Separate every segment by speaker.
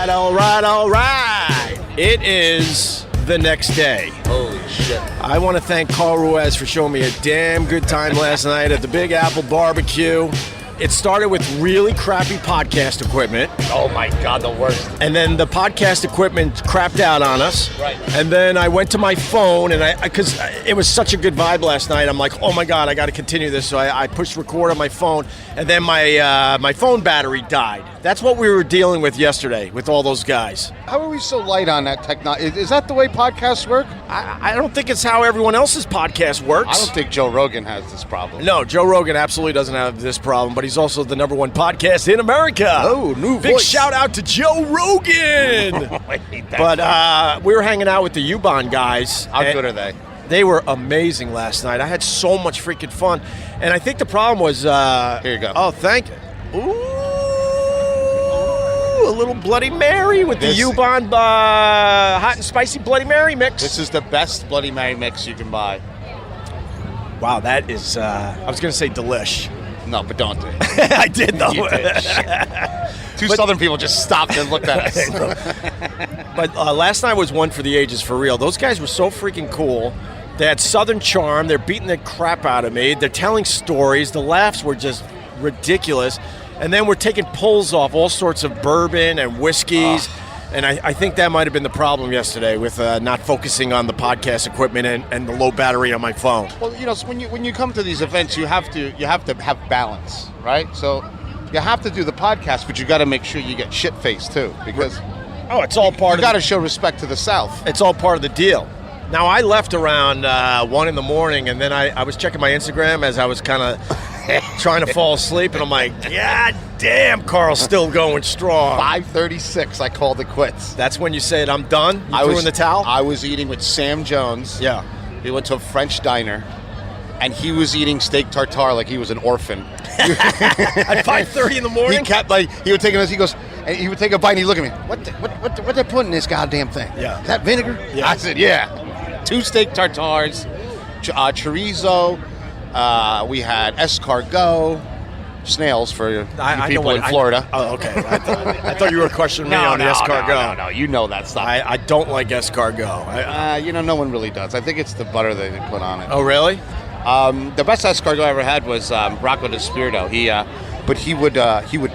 Speaker 1: all right. It is the next day.
Speaker 2: Holy shit.
Speaker 1: I want to thank Carl Ruiz for showing me a damn good time last night at the Big Apple Barbecue. It started with really crappy podcast equipment.
Speaker 2: Oh my God, the worst.
Speaker 1: And then the podcast equipment crapped out on us.
Speaker 2: Right.
Speaker 1: And then I went to my phone, and because it was such a good vibe last night, I'm like, oh my God, I got to continue this. So I pushed record on my phone, and then my phone battery died. That's what we were dealing with yesterday with all those guys.
Speaker 2: How are we so light on that technology? Is that the way podcasts work?
Speaker 1: I don't think it's how everyone else's podcast works.
Speaker 2: I don't think Joe Rogan has this problem.
Speaker 1: No, Joe Rogan absolutely doesn't have this problem, but he's also the #1 podcast in America.
Speaker 2: Oh, new
Speaker 1: Big
Speaker 2: voice.
Speaker 1: shout out to Joe Rogan.
Speaker 2: I hate that.
Speaker 1: But we were hanging out with the U-Bahn guys.
Speaker 2: How good are they?
Speaker 1: They were amazing last night. I had so much freaking fun. And I think the problem was...
Speaker 2: Here you go.
Speaker 1: Oh, thank you. Ooh, a little Bloody Mary with the U-Bahn hot and spicy Bloody Mary mix.
Speaker 2: This is the best Bloody Mary mix you can buy.
Speaker 1: Wow, that is... I was going to say delish.
Speaker 2: No, but don't do it.
Speaker 1: I did, though.
Speaker 2: You did. Two Southern people just stopped and looked at us.
Speaker 1: But last night was one for the ages, for real. Those guys were so freaking cool. They had Southern charm. They're beating the crap out of me. They're telling stories. The laughs were just ridiculous. And then we're taking pulls off all sorts of bourbon and whiskeys. And I think that might have been the problem yesterday with not focusing on the podcast equipment and the low battery on my phone.
Speaker 2: Well, you know, so when you come to these events, you have to have balance, right? So you have to do the podcast, but you got to make sure you get shit-faced too, because
Speaker 1: it's all part of
Speaker 2: you got to show respect to the South.
Speaker 1: It's all part of the deal. Now, I left around 1 in the morning, and then I was checking my Instagram as I was kind of trying to fall asleep, and I'm like, God damn, Carl's still going strong.
Speaker 2: 5:36, I called it quits.
Speaker 1: That's when you said, I'm done? You threw in the towel?
Speaker 2: I was eating with Sam Jones.
Speaker 1: Yeah.
Speaker 2: We went to a French diner, and he was eating steak tartare like he was an orphan.
Speaker 1: At 5:30 in the morning?
Speaker 2: He kept, he would take a bite, and he'd look at me, what they put in this goddamn thing?
Speaker 1: Yeah.
Speaker 2: Is that vinegar?
Speaker 1: Yeah.
Speaker 2: I said, yeah. 2 steak tartares, chorizo, we had escargot, snails for you people in Florida.
Speaker 1: Okay. I thought you were questioning me on the escargot.
Speaker 2: No, you know that stuff.
Speaker 1: I don't like escargot.
Speaker 2: No one really does. I think it's the butter that they put on it.
Speaker 1: Oh, really?
Speaker 2: The best escargot I ever had was Rocco Despirito. But he would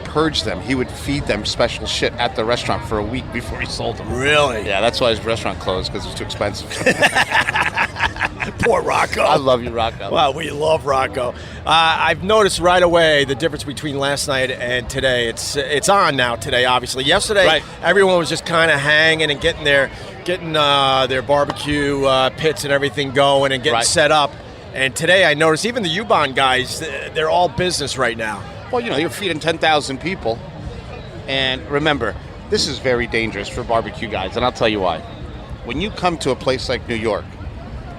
Speaker 2: purge them. He would feed them special shit at the restaurant for a week before he sold them.
Speaker 1: Really?
Speaker 2: Yeah, that's why his restaurant closed, because it was too expensive.
Speaker 1: Poor Rocco.
Speaker 2: I love you, Rocco.
Speaker 1: Wow, we love Rocco. I've noticed right away the difference between last night and today. It's on now today, obviously. Yesterday, Everyone was just kind of hanging and getting their barbecue pits and everything going and getting set up. And today I noticed even the U-Bahn guys, they're all business right now.
Speaker 2: Well, you're feeding 10,000 people. And remember, this is very dangerous for barbecue guys, and I'll tell you why. When you come to a place like New York,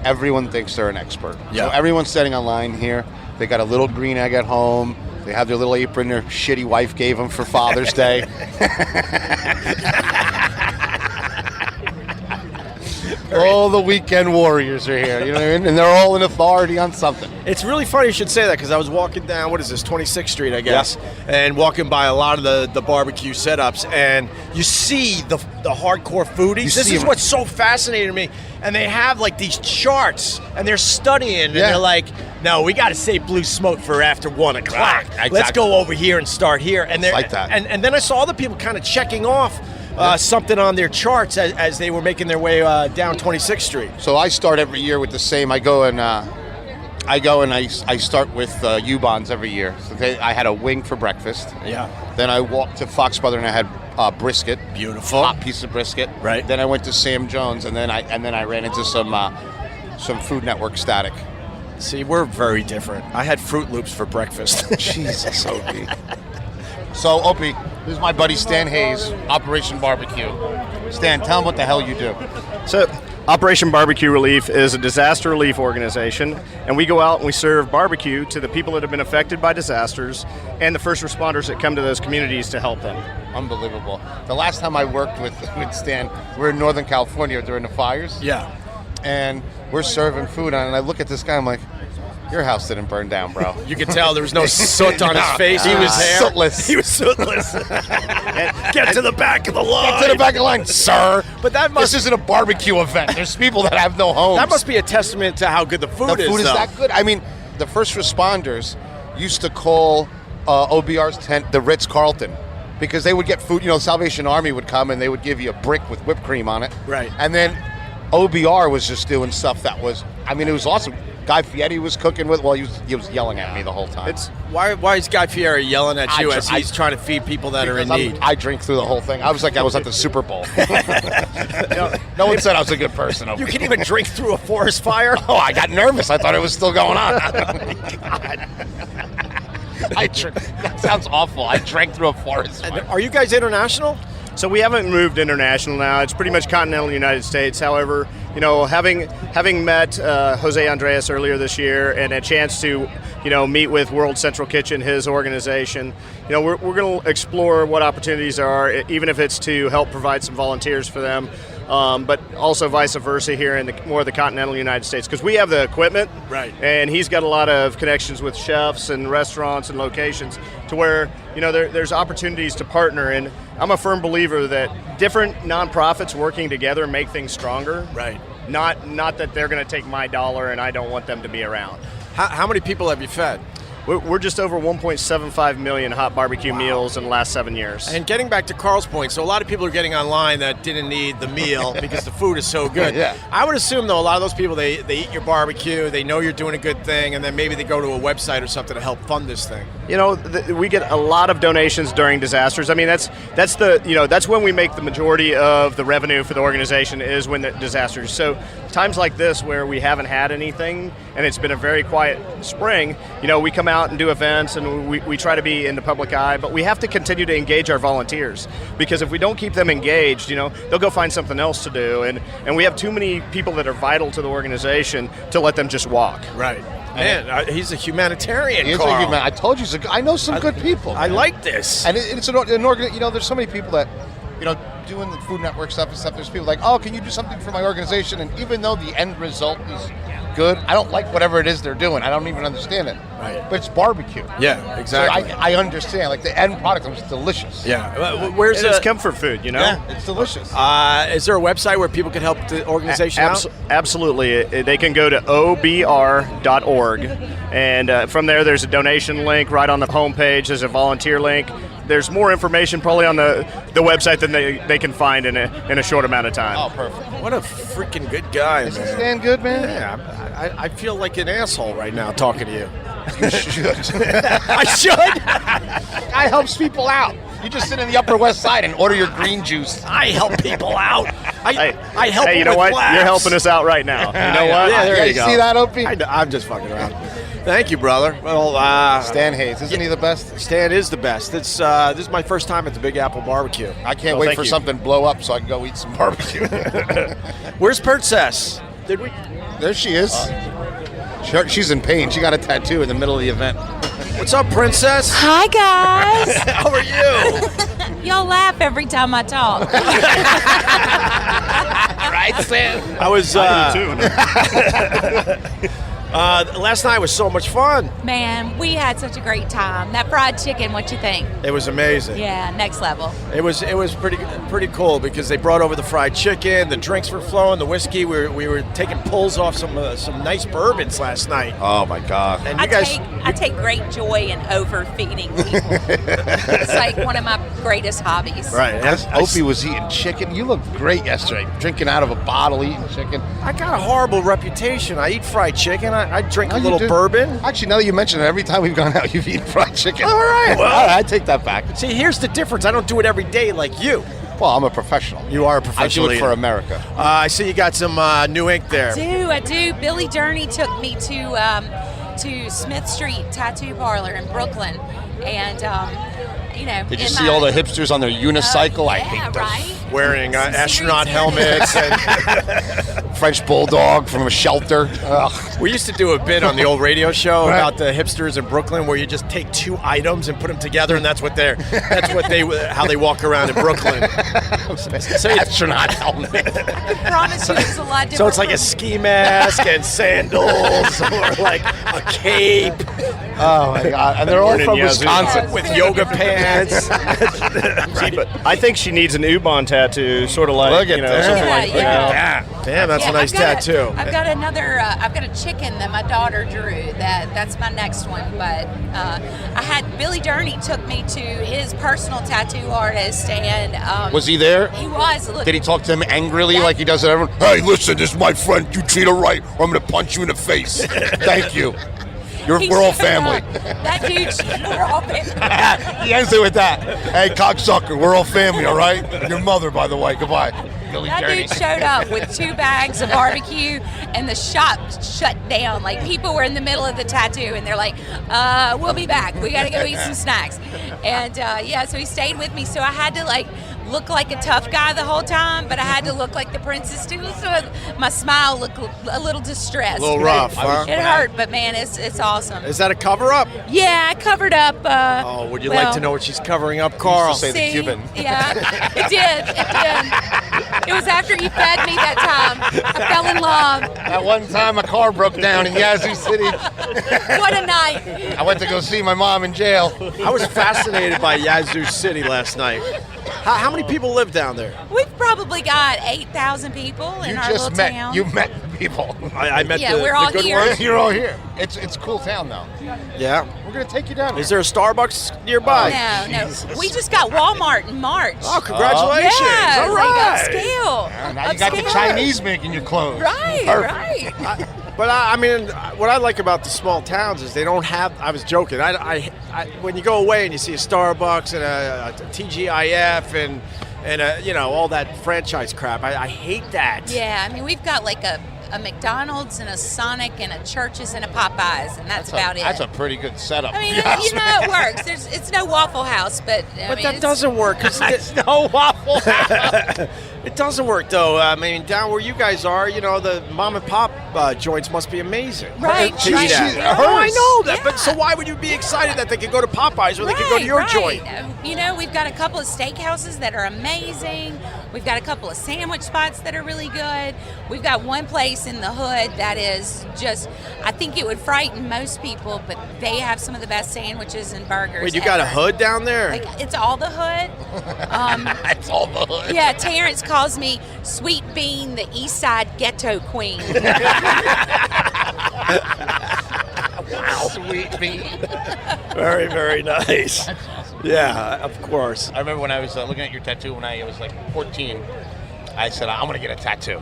Speaker 2: everyone thinks they're an expert.
Speaker 1: Yeah.
Speaker 2: So everyone's standing on line here. They got a little green egg at home. They have their little apron their shitty wife gave them for Father's Day. All the weekend warriors are here, you know what I mean? And they're all in authority on something.
Speaker 1: It's really funny you should say that, because I was walking down, 26th Street, I guess, and walking by a lot of the barbecue setups, and you see the hardcore foodies. This is what's so fascinating to me. And they have these charts, and they're studying, and they're like, no, we got to save Blue Smoke for after 1 o'clock. Right, exactly. Let's go over here and start here. And they're
Speaker 2: like that.
Speaker 1: And then I saw other people kind of checking off something on their charts as they were making their way down 26th Street.
Speaker 2: So I start every year with the same. I go and I start with U-Bahns every year. So I had a wing for breakfast.
Speaker 1: Yeah.
Speaker 2: Then I walked to Fox Brother and I had brisket.
Speaker 1: Beautiful.
Speaker 2: Hot piece of brisket.
Speaker 1: Right.
Speaker 2: Then I went to Sam Jones, and then I ran into some Food Network static.
Speaker 1: See, we're very different. I had Fruit Loops for breakfast.
Speaker 2: Jesus, Opie. So, Opie, this is my buddy Stan Hayes, Operation Barbecue. Stan, tell him what the hell you do.
Speaker 3: So, Operation Barbecue Relief is a disaster relief organization, and we go out and we serve barbecue to the people that have been affected by disasters and the first responders that come to those communities to help them.
Speaker 2: Unbelievable. The last time I worked with Stan, we were in Northern California during the fires.
Speaker 1: Yeah.
Speaker 2: And we're serving food, and I look at this guy, I'm like, Your house didn't burn down, bro.
Speaker 1: You could tell there was no soot on his face.
Speaker 2: He was
Speaker 1: hair.
Speaker 2: sootless.
Speaker 1: He was sootless. Get to the back of the line.
Speaker 2: Get to the back of the line, sir.
Speaker 1: But that must
Speaker 2: This isn't a barbecue event. There's people that have no homes.
Speaker 1: that must be a testament to how good the food is.
Speaker 2: The food is
Speaker 1: though.
Speaker 2: that good. I mean, the first responders used to call OBR's tent the Ritz-Carlton because they would get food. You know, Salvation Army would come and they would give you a brick with whipped cream on it.
Speaker 1: Right.
Speaker 2: And then OBR was just doing stuff that was, I mean, it was awesome. Guy Fieri was cooking with, well, he was yelling at me the whole time.
Speaker 1: Why is Guy Fieri yelling at you as he's
Speaker 2: I-
Speaker 1: trying to feed people that are in
Speaker 2: Because
Speaker 1: need?
Speaker 2: I drink through the whole thing. I was like I was at the Super Bowl. No one said I was a good person.
Speaker 1: You can even drink through a forest fire?
Speaker 2: Oh, I got nervous. I thought it was still going on. That sounds awful. I drank through a forest fire.
Speaker 1: Are you guys international?
Speaker 3: So we haven't moved international now. It's pretty much continental United States. However, you know, having met Jose Andres earlier this year and a chance to, you know, meet with World Central Kitchen, his organization, you know, we're going to explore what opportunities there are, even if it's to help provide some volunteers for them, but also vice versa here in more of the continental United States, because we have the equipment,
Speaker 1: Right.
Speaker 3: and he's got a lot of connections with chefs and restaurants and locations to where, you know, there's opportunities to partner. And I'm a firm believer that different nonprofits working together make things stronger.
Speaker 1: Right.
Speaker 3: Not that they're going to take my dollar and I don't want them to be around.
Speaker 1: How many people have you fed?
Speaker 3: We're just over 1.75 million hot barbecue meals in the last 7 years.
Speaker 1: And getting back to Carl's point, so a lot of people are getting online that didn't need the meal because the food is so good.
Speaker 2: Yeah.
Speaker 1: I would assume, though, a lot of those people, they eat your barbecue, they know you're doing a good thing, and then maybe they go to a website or something to help fund this thing.
Speaker 3: You know, we get a lot of donations during disasters. I mean, that's when we make the majority of the revenue for the organization is when the disasters. So times like this where we haven't had anything and it's been a very quiet spring, you know, we come out and do events and we try to be in the public eye, but we have to continue to engage our volunteers, because if we don't keep them engaged, you know, they'll go find something else to do, and we have too many people that are vital to the organization to let them just walk.
Speaker 1: Right. Man, he's a humanitarian,
Speaker 2: He's
Speaker 1: Carl.
Speaker 2: a human. I told you, I know some good people.
Speaker 1: I
Speaker 2: man.
Speaker 1: like this.
Speaker 2: And it's an organ. You know, there's so many people that, you know, doing the Food Network stuff and stuff. There's people like, oh, can you do something for my organization? And even though the end result is good, I don't like whatever it is they're doing. I don't even understand it.
Speaker 1: Right.
Speaker 2: But it's barbecue.
Speaker 1: Yeah, exactly.
Speaker 2: So I understand. Like the end product was delicious.
Speaker 1: Yeah. Where's
Speaker 3: It's comfort food, you know?
Speaker 2: Yeah, it's delicious.
Speaker 1: Is there a website where people can help the organization out?
Speaker 3: Absolutely. They can go to obr.org, and from there there's a donation link right on the homepage. There's a volunteer link. There's more information probably on the website than they can find in a short amount of time.
Speaker 2: Oh, perfect.
Speaker 1: What a freaking good guy,
Speaker 2: Isn't
Speaker 1: man.
Speaker 2: Stan good, man?
Speaker 1: Yeah, I feel like an asshole right now talking to you.
Speaker 2: You should.
Speaker 1: I should.
Speaker 2: Guy helps people out. You just sit in the Upper West Side and order your green juice.
Speaker 1: I help people out. I help.
Speaker 3: Hey, you
Speaker 1: them
Speaker 3: know
Speaker 1: with
Speaker 3: what?
Speaker 1: laughs.
Speaker 3: You're helping us out right now. You know what?
Speaker 1: Yeah, there you
Speaker 2: you
Speaker 1: go.
Speaker 2: see that, Opie?
Speaker 1: I'm just fucking around. Thank you, brother. Well,
Speaker 2: Stan Hayes, isn't he the best?
Speaker 1: Stan is the best. This is my first time at the Big Apple Barbecue.
Speaker 2: I can't
Speaker 3: Oh,
Speaker 2: wait
Speaker 3: thank
Speaker 2: for
Speaker 3: you.
Speaker 2: something to blow up so I can go eat some barbecue.
Speaker 1: Where's Princess? Did we?
Speaker 2: There she is. She's in pain. She got a tattoo in the middle of the event.
Speaker 1: What's up, Princess?
Speaker 4: Hi, guys.
Speaker 1: How are you?
Speaker 4: Y'all laugh every time I talk.
Speaker 2: Right, Stan?
Speaker 1: I was.
Speaker 3: Too.
Speaker 1: Last night was so much fun.
Speaker 4: Man, we had such a great time. That fried chicken, what you think?
Speaker 1: It was amazing.
Speaker 4: Yeah, next level.
Speaker 1: It was pretty cool because they brought over the fried chicken, the drinks were flowing, the whiskey. We were taking pulls off some nice bourbons last night.
Speaker 2: Oh, my God.
Speaker 1: And you guys,
Speaker 4: I take great joy in overfeeding people. It's like one of my greatest hobbies.
Speaker 1: right?
Speaker 2: Opie was eating chicken. You looked great yesterday, drinking out of a bottle, eating chicken.
Speaker 1: I got a horrible reputation. I eat fried chicken. I drink
Speaker 2: Oh,
Speaker 1: a
Speaker 2: you
Speaker 1: little
Speaker 2: did.
Speaker 1: bourbon.
Speaker 2: Actually, now that you mention it, every time we've gone out, you've eaten fried chicken.
Speaker 1: All right, well-
Speaker 2: All right, I take that back.
Speaker 1: See, here's the difference. I don't do it every day like you.
Speaker 2: Well, I'm a professional.
Speaker 1: You are a
Speaker 2: I
Speaker 1: professional.
Speaker 2: do it for America.
Speaker 1: I see you got some new ink there.
Speaker 4: I do. Billy Journey took me to Smith Street Tattoo Parlor in Brooklyn, and you know.
Speaker 2: Did you see all the hipsters on their unicycle? I hate those.
Speaker 4: Right.
Speaker 1: wearing astronaut helmets. And
Speaker 2: French bulldog from a shelter. Ugh.
Speaker 1: we used to do a bit on the old radio show about the hipsters in Brooklyn, where you just take two items and put them together, and how they walk around in Brooklyn. So
Speaker 2: Astronaut helmet.
Speaker 4: I promise you, it's a lot different.
Speaker 1: So it's like a ski mask and sandals, or like a cape.
Speaker 2: Oh my God! And they're all from Wisconsin.
Speaker 1: With yoga pants.
Speaker 3: I think she needs an Ubon tattoo, sort of like,
Speaker 2: Look at that.
Speaker 3: something like
Speaker 4: Yeah.
Speaker 1: Damn, that's a nice
Speaker 4: I've got
Speaker 1: tattoo.
Speaker 4: I've got another. I've got a chicken that my daughter drew. That's my next one. But I had Billy Durney took me to his personal tattoo artist, and
Speaker 2: Was he there?
Speaker 4: He was. Look,
Speaker 2: Did he talk to him angrily
Speaker 4: Yeah.
Speaker 2: like he does to everyone? Hey, listen, this is my friend. You treat her right, or I'm going to punch you in the face. Thank you.
Speaker 4: he
Speaker 2: We're all
Speaker 4: showed
Speaker 2: family.
Speaker 4: up. That dude, we're all family.
Speaker 2: He ends it with that. Hey, cocksucker, we're all family, all right? Your mother, by the way. Goodbye. Billy
Speaker 4: That
Speaker 2: Durney.
Speaker 4: dude showed up with 2 bags of barbecue, and the shop shut down. Like, people were in the middle of the tattoo, and they're like, we'll be back. We got to go eat some snacks. And, so he stayed with me. So I had to, like, look like a tough guy the whole time, but I had to look like the princess, too. So my smile looked a little distressed.
Speaker 1: A little rough, huh?
Speaker 4: It hurt, but, man, it's awesome.
Speaker 1: Is that a cover-up?
Speaker 4: Yeah, I covered up.
Speaker 1: Would you like to know what she's covering up, Carl?
Speaker 2: Say the Cuban.
Speaker 4: Yeah, it did. It was after you fed me that time. I fell in love.
Speaker 2: That one time a car broke down in Yazoo City.
Speaker 4: What a night.
Speaker 2: I went to go see my mom in jail.
Speaker 1: I was fascinated by Yazoo City last night. How many people live down there?
Speaker 4: We've probably got 8,000 people in our little town.
Speaker 2: You met people.
Speaker 1: I met
Speaker 4: Yeah,
Speaker 1: the,
Speaker 4: we're all
Speaker 1: the good
Speaker 4: here.
Speaker 1: ones.
Speaker 2: You're all here. It's a cool town, though.
Speaker 1: Yeah.
Speaker 2: We're going to take you down
Speaker 1: Is
Speaker 2: there.
Speaker 1: there a Starbucks nearby?
Speaker 4: No. We just got Walmart in March.
Speaker 1: Oh, congratulations.
Speaker 4: Yeah,
Speaker 1: All
Speaker 4: like
Speaker 1: right.
Speaker 4: upscale.
Speaker 2: Now you got the
Speaker 4: Upscale.
Speaker 2: Chinese making your clothes.
Speaker 4: Right,
Speaker 2: Perfect.
Speaker 4: right.
Speaker 1: But I mean, what I like about the small towns is they don't have. I was joking. I when you go away and you see a Starbucks and a TGIF and all that franchise crap, I hate that.
Speaker 4: Yeah, I mean, we've got like a McDonald's and a Sonic and a Church's and a Popeyes, and that's about it.
Speaker 2: That's a pretty good setup.
Speaker 4: I mean,
Speaker 2: Yes.
Speaker 4: it works. It's no Waffle House, but
Speaker 1: But that doesn't work. 'Cause
Speaker 2: No waffle.
Speaker 1: it doesn't work though. I mean, down where you guys are, the mom and pop joints must be amazing.
Speaker 4: Right,
Speaker 1: To
Speaker 4: right.
Speaker 1: eat at.
Speaker 4: Yeah.
Speaker 1: Oh, I know that.
Speaker 4: Yeah.
Speaker 1: But so why would you be excited that they could go to Popeyes when they could go to your
Speaker 4: right.
Speaker 1: joint?
Speaker 4: We've got a couple of steakhouses that are amazing. We've got a couple of sandwich spots that are really good. We've got one place in the hood that is just, I think it would frighten most people, but they have some of the best sandwiches and burgers.
Speaker 1: Wait, you got a
Speaker 4: ever.
Speaker 1: hood down there?
Speaker 4: Like, it's all the hood.
Speaker 2: That's all the hood.
Speaker 4: Yeah, Terrence calls me Sweet Bean, the East Side Ghetto Queen.
Speaker 2: Wow. Sweet bean.
Speaker 1: Very, very nice. Yeah, of course.
Speaker 2: I remember when I was looking at your tattoo when I was like 14, I said, I'm going to get a tattoo.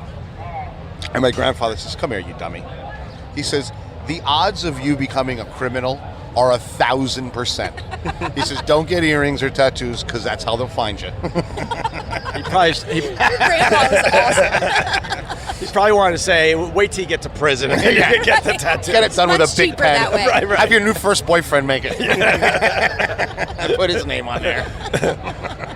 Speaker 2: And my grandfather says, come here, you dummy. He says, the odds of you becoming a criminal are 1,000%. He says, don't get earrings or tattoos because that's how they'll find you.
Speaker 1: He probably,
Speaker 4: Grandpa was awesome.
Speaker 1: he's probably wanted to say, wait till you get to prison and then you can get the tattoo.
Speaker 2: Get it done with
Speaker 4: much
Speaker 2: a big
Speaker 4: cheaper
Speaker 2: pen.
Speaker 4: that way.
Speaker 1: Right.
Speaker 2: Have your new first boyfriend make it. And put his name on there.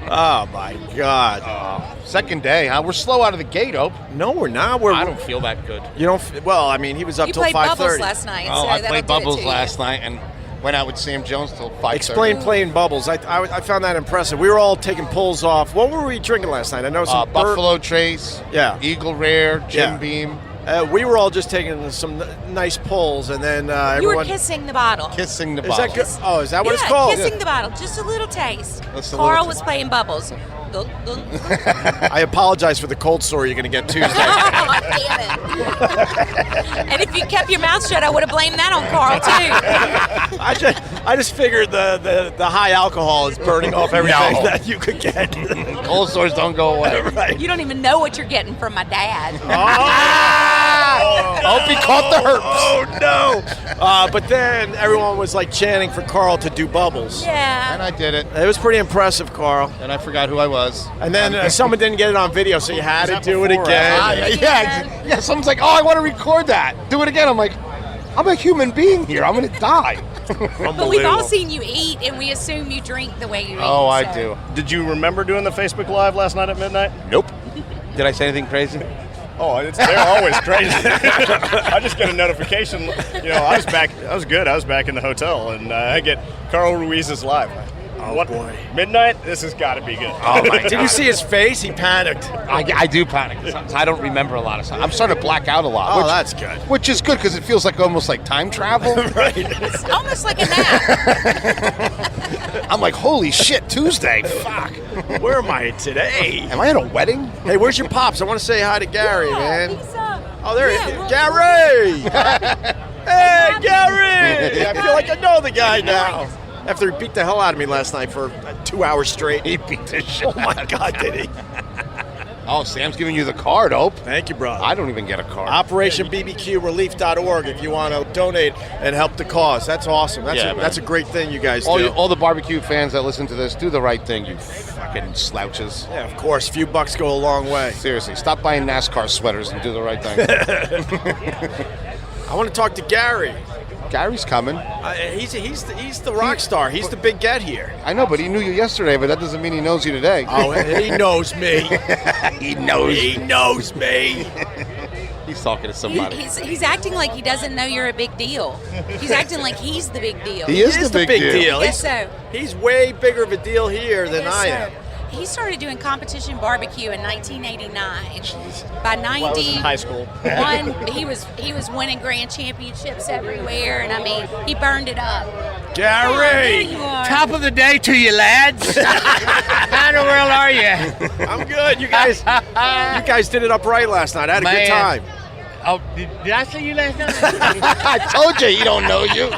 Speaker 1: Oh, my God.
Speaker 2: Second day, huh? We're slow out of the gate, Ope.
Speaker 1: No, we're not.
Speaker 2: I don't feel that good.
Speaker 1: You don't. Well, I mean, he was up
Speaker 4: You
Speaker 1: till
Speaker 4: played
Speaker 1: 5:30.
Speaker 4: Bubbles last night,
Speaker 2: Oh,
Speaker 4: so
Speaker 2: I
Speaker 4: that'll
Speaker 2: played
Speaker 4: do it
Speaker 2: Bubbles
Speaker 4: to
Speaker 2: last
Speaker 4: you.
Speaker 2: night and went out with Sam Jones till 5:30.
Speaker 1: Explain playing bubbles. I found that impressive. We were all taking pulls off. What were we drinking last night? I know some
Speaker 2: Buffalo Trace,
Speaker 1: Yeah.
Speaker 2: Eagle Rare, Jim
Speaker 1: Yeah.
Speaker 2: Beam,
Speaker 1: We were all just taking some nice pulls, and then
Speaker 4: You
Speaker 1: everyone.
Speaker 4: were kissing the bottle.
Speaker 2: kissing the
Speaker 1: Is
Speaker 2: bottle.
Speaker 1: that good? Oh, is that what
Speaker 4: yeah,
Speaker 1: it's called?
Speaker 4: kissing the bottle. Just a little taste.
Speaker 2: Just a
Speaker 4: Carl
Speaker 2: little
Speaker 4: was playing Bubbles. Gulp, gulp.
Speaker 1: I apologize for the cold sore you're going to get Tuesday.
Speaker 4: Oh, damn it. And if you kept your mouth shut, I would have blamed that on Carl, too.
Speaker 1: I just figured the high alcohol is burning off everything
Speaker 2: No.
Speaker 1: that you could get.
Speaker 2: Cold sores don't go away.
Speaker 1: Right.
Speaker 4: You don't even know what you're getting from my dad.
Speaker 2: Hope he caught the herpes.
Speaker 1: Oh no! But then everyone was like chanting for Carl to do bubbles.
Speaker 2: And
Speaker 4: Yeah.
Speaker 2: I did it.
Speaker 1: It was pretty impressive, Carl.
Speaker 2: And I forgot who I was.
Speaker 1: And then someone didn't get it on video, so you had to
Speaker 2: that
Speaker 1: do it
Speaker 2: before or
Speaker 1: again.
Speaker 2: after? Yeah. Someone's like, oh, I want to record that. Do it again. I'm like, I'm a human being here. I'm going to die.
Speaker 4: But we've all seen you eat, and we assume you drink the way you eat.
Speaker 2: Oh, I
Speaker 4: so.
Speaker 2: do.
Speaker 3: Did you remember doing the Facebook Live last night at midnight?
Speaker 2: Nope. Did I say anything crazy?
Speaker 3: Oh, they're always crazy. I just get a notification. I was back. I was good. I was back in the hotel, and I get Carl Ruiz's live.
Speaker 1: Oh,
Speaker 3: what
Speaker 1: boy.
Speaker 3: Midnight? This has got to be good.
Speaker 2: Oh, my God.
Speaker 1: Did you see his face? He panicked.
Speaker 2: I do panic. Sometimes I don't remember a lot of stuff. I'm starting to black out a lot.
Speaker 1: Oh, that's good.
Speaker 2: Which is good because it feels like almost like time travel.
Speaker 1: Right.
Speaker 4: It's almost like a nap.
Speaker 2: I'm like, holy shit, Tuesday. Fuck.
Speaker 1: Where am I today?
Speaker 2: Am I at a wedding?
Speaker 1: Hey, where's your pops? I want to say hi to Gary, man.
Speaker 4: He's,
Speaker 1: Oh, there he
Speaker 4: yeah,
Speaker 1: is. Gary! Hey, Gary! I feel like I know the guy now. After he beat the hell out of me last night for 2 hours straight.
Speaker 2: He beat the shit.
Speaker 1: Oh, my God, did he?
Speaker 2: Oh, Sam's giving you the card, Hope.
Speaker 1: Thank you, brother.
Speaker 2: I don't even get a card.
Speaker 1: OperationBBQRelief.org if you want to donate and help the cause. That's awesome. That's a great thing you guys do.
Speaker 2: All the barbecue fans that listen to this, do the right thing, you fucking slouches.
Speaker 1: Yeah, of course. A few bucks go a long way.
Speaker 2: Seriously, stop buying NASCAR sweaters and do the right thing.
Speaker 1: I want to talk to Gary.
Speaker 2: Gary's coming.
Speaker 1: He's the rock star. He's the big get here.
Speaker 2: I know, but he knew you yesterday, but that doesn't mean he knows you today.
Speaker 1: Oh, he knows me.
Speaker 2: He knows.
Speaker 1: He knows me.
Speaker 2: He's talking to somebody.
Speaker 4: he's acting like he doesn't know you're a big deal. He's acting like he's the big deal.
Speaker 2: He is the big deal.
Speaker 4: Yes, so.
Speaker 1: He's way bigger of a deal here than I am.
Speaker 4: He started doing competition barbecue in 1989. By 90,
Speaker 3: I was in high school.
Speaker 4: he was winning grand championships everywhere, and I mean, he burned it up.
Speaker 1: Gary!
Speaker 4: There you are.
Speaker 5: Top of the day to you, lads. How in the world are you?
Speaker 1: I'm good. You guys did it up right last night. I had a good
Speaker 5: Man.
Speaker 1: time.
Speaker 5: Oh, did I see you last night?
Speaker 2: I told you he don't know you.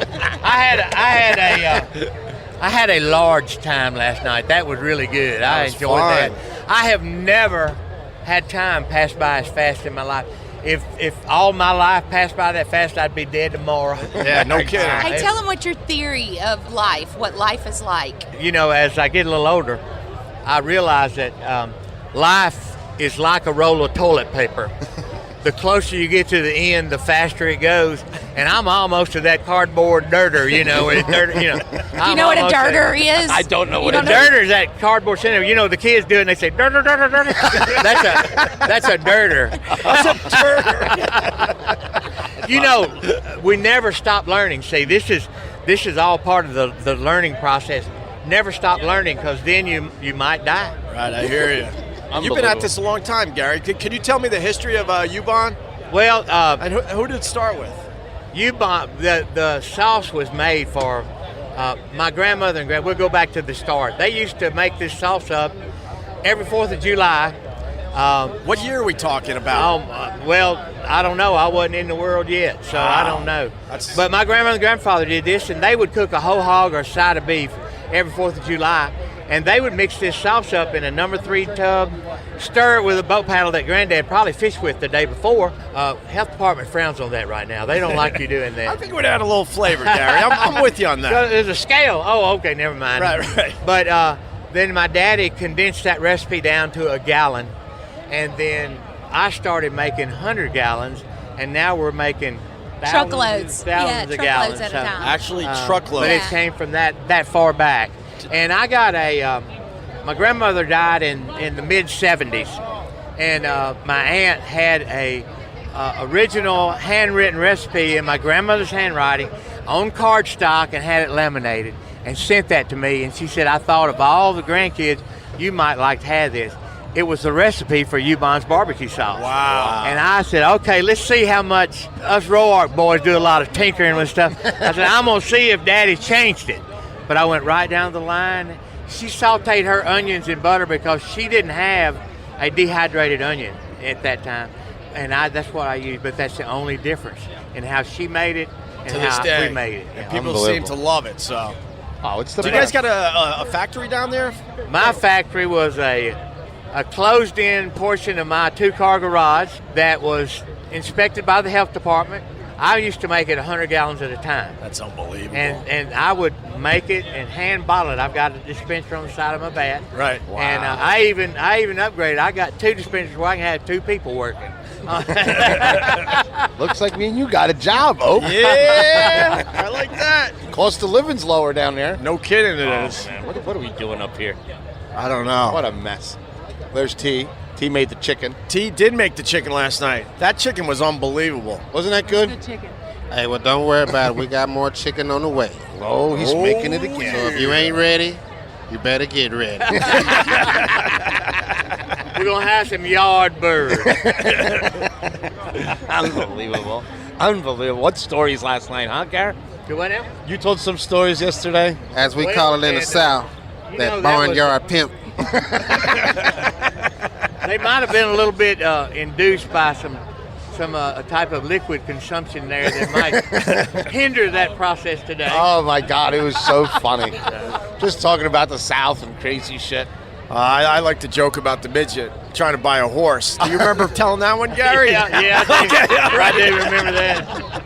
Speaker 5: I had a large time last night. That was really good. I
Speaker 1: was
Speaker 5: enjoyed
Speaker 1: fun.
Speaker 5: that. I have never had time pass by as fast in my life. If all my life passed by that fast, I'd be dead tomorrow.
Speaker 1: Yeah, no kidding.
Speaker 4: Hey, tell him what your theory of life, what life is like.
Speaker 5: As I get a little older, I realize that life is like a roll of toilet paper. The closer you get to the end, the faster it goes. And I'm almost to that cardboard dirter,
Speaker 4: You know what a dirter is?
Speaker 2: I don't know what
Speaker 5: A
Speaker 2: a
Speaker 5: dirter is that cardboard center. The kids do it and they say dirter, dirter, dirter. That's a dirter. We never stop learning. See, this is all part of the learning process. Never stop learning, because then you might die.
Speaker 1: Right, I hear you. You've been at this a long time, Gary. Can you tell me the history of U-Bon?
Speaker 5: Well,
Speaker 1: And who did it start with?
Speaker 5: U-Bon, the sauce was made for my grandmother and we'll go back to the start. They used to make this sauce up every 4th of July.
Speaker 1: What year are we talking about?
Speaker 5: I don't know. I wasn't in the world yet, so I don't know. But my grandmother and grandfather did this, and they would cook a whole hog or a side of beef every 4th of July. And they would mix this sauce up in a number 3 tub, stir it with a boat paddle that Granddad probably fished with the day before. Health department frowns on that right now. They don't like you doing that.
Speaker 1: I think it would add a little flavor, Gary. I'm with you on that.
Speaker 5: There's a scale. Oh, okay, never mind.
Speaker 1: Right.
Speaker 5: But then my daddy condensed that recipe down to a gallon, and then I started making 100 gallons, and now we're making
Speaker 4: Truckloads.
Speaker 5: thousands of gallons.
Speaker 4: Truckloads at a time.
Speaker 1: Actually, truckloads.
Speaker 5: But it came from that far back. And I got my grandmother died in the mid-'70s, and my aunt had a original handwritten recipe in my grandmother's handwriting on cardstock and had it laminated and sent that to me. And she said, I thought of all the grandkids, you might like to have this. It was the recipe for U-Bon's barbecue sauce.
Speaker 1: Wow.
Speaker 5: And I said, okay, let's see how much us Roark boys do a lot of tinkering with stuff. I said, I'm going to see if Daddy changed it. But I went right down the line. She sauteed her onions in butter because she didn't have a dehydrated onion at that time. And that's what I used, but that's the only difference in how she made it and
Speaker 1: To this
Speaker 5: how
Speaker 1: day.
Speaker 5: we made it.
Speaker 1: And
Speaker 5: Yeah.
Speaker 1: people seem to love it, so.
Speaker 2: Oh, it's the
Speaker 1: Do you guys
Speaker 2: best.
Speaker 1: got a factory down there?
Speaker 5: My factory was a closed-in portion of my 2-car garage that was inspected by the health department. I used to make it 100 gallons at a time.
Speaker 1: That's unbelievable.
Speaker 5: And I would make it and hand bottle it. I've got a dispenser on the side of my vat.
Speaker 1: Right.
Speaker 5: And I even upgraded. I got 2 dispensers where I can have 2 people working.
Speaker 2: Looks like me and you got a job, Oak.
Speaker 1: Yeah, I like that.
Speaker 2: Cost of living's lower down there.
Speaker 1: No kidding, it is.
Speaker 2: Man, what are we doing up here?
Speaker 1: I don't know.
Speaker 2: What a mess. There's T. T made the chicken.
Speaker 1: T did make the chicken last night. That chicken was unbelievable.
Speaker 2: Wasn't that good?
Speaker 4: Good chicken.
Speaker 6: Hey, well, don't worry about it. We got more chicken on the way.
Speaker 2: Oh, he's making it again.
Speaker 6: So if you ain't ready, you better get ready.
Speaker 5: We're going to have some yard birds.
Speaker 2: Unbelievable. Unbelievable. What stories last night, huh, Garrett?
Speaker 5: Do what now?
Speaker 2: You told some stories yesterday.
Speaker 6: As we
Speaker 5: Well,
Speaker 6: call it in the
Speaker 5: and,
Speaker 6: South,
Speaker 5: you
Speaker 6: that
Speaker 5: know, that was-
Speaker 6: barnyard pimp.
Speaker 5: They might have been a little bit induced by some a type of liquid consumption there that might hinder that process today.
Speaker 2: Oh, my God. It was so funny. Just talking about the South and crazy shit.
Speaker 1: I like to joke about the midget trying to buy a horse. Do you remember telling that one, Gary?
Speaker 5: Yeah, I do remember that.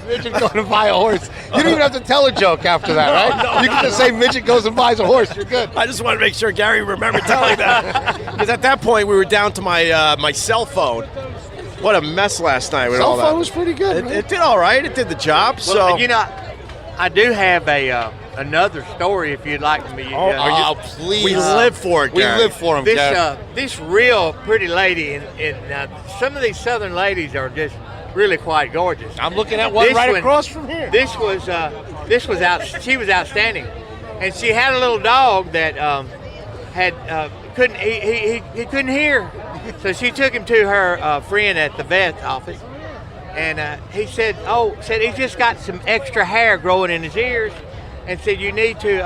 Speaker 2: Midget going to buy a horse. You don't even have to tell a joke after that, right? You can just say midget goes and buys a horse. You're good.
Speaker 1: I just want to make sure Gary remembered telling that. Because at that point, we were down to my my cell phone. What a mess last night with
Speaker 2: Cell
Speaker 1: all that.
Speaker 2: phone was pretty good, right?
Speaker 1: It did all right. It did the job.
Speaker 5: Well,
Speaker 1: So
Speaker 5: you know, I do have another story if you'd like me.
Speaker 2: Please.
Speaker 1: we live for it,
Speaker 2: We
Speaker 1: Gary.
Speaker 2: live for him, Garrett.
Speaker 5: This real pretty lady, and some of these southern ladies are just really quite gorgeous.
Speaker 2: I'm looking at one
Speaker 5: This
Speaker 2: right
Speaker 5: one-
Speaker 2: across from here.
Speaker 5: This was out. She was outstanding, and she had a little dog that couldn't he couldn't hear, so she took him to her friend at the vet office, and he said he just got some extra hair growing in his ears, and said you need to